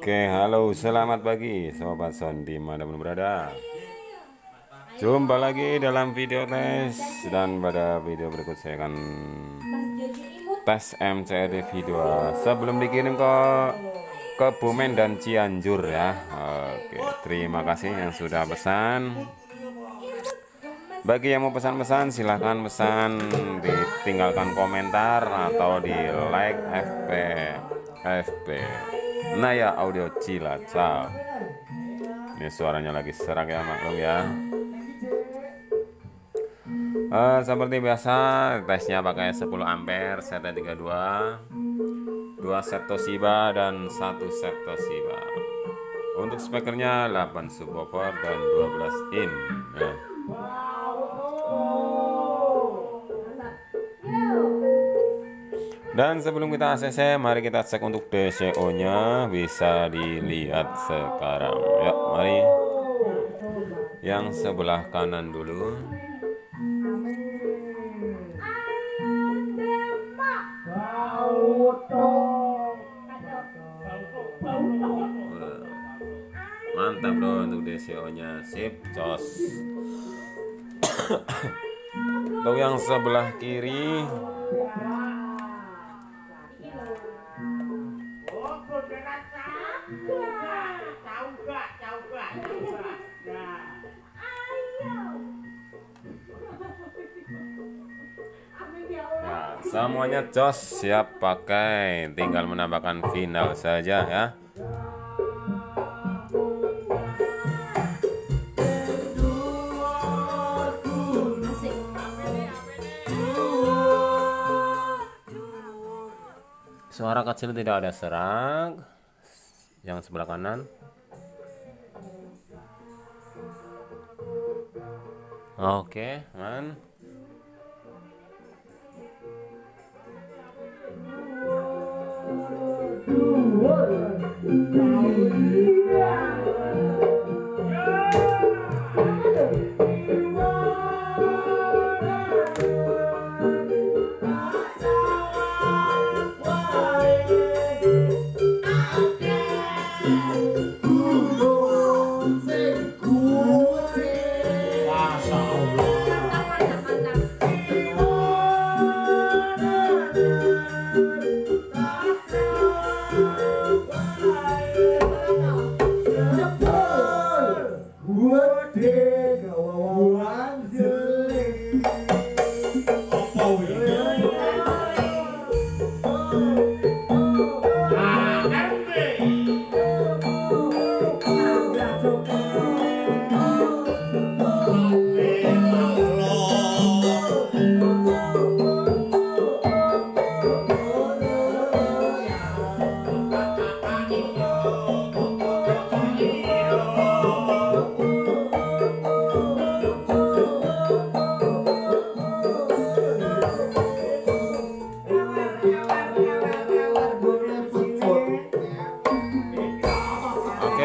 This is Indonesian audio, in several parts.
Oke, halo, selamat pagi Sobat Son dimanapun berada. Jumpa lagi dalam video tes. Dan pada video berikut saya akan tes MCRT V2 sebelum dikirim ke Kebumen dan Cianjur ya. Oke, terima kasih yang sudah pesan. Bagi yang mau pesan-pesan silahkan pesan, ditinggalkan komentar atau di like FB Naya Audio Cilacap. Ini suaranya lagi serak ya, maklum ya. Seperti biasa tesnya pakai 10 ampere, setnya 32, 2 set Toshiba dan 1 set Toshiba. Untuk speakernya 8 subwoofer dan 12 in ya. Dan sebelum kita ACC, mari kita cek untuk DCO nya. Bisa dilihat sekarang ya, mari yang sebelah kanan dulu. Mantap bro untuk DCO nya, sip, jos. Untuk yang sebelah kiri nah, semuanya jos, siap pakai, tinggal menambahkan final saja ya. Suara kecil tidak ada serak. Yang sebelah kanan. Oke, man.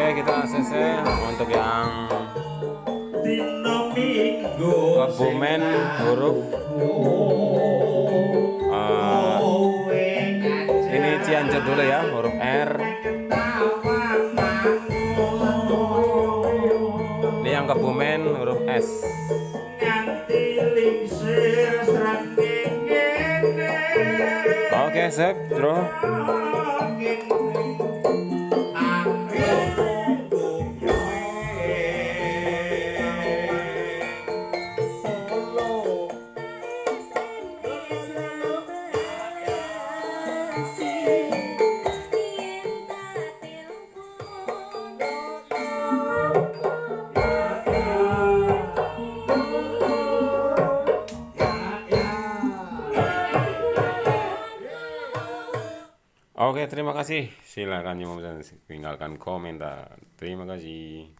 Kita ACC untuk yang Kebumen huruf ini Cianjur dulu ya, huruf R. Ini yang Kebumen huruf S. Oke, sip, bro. Oke, terima kasih. Silakan tinggalkan komentar. Terima kasih.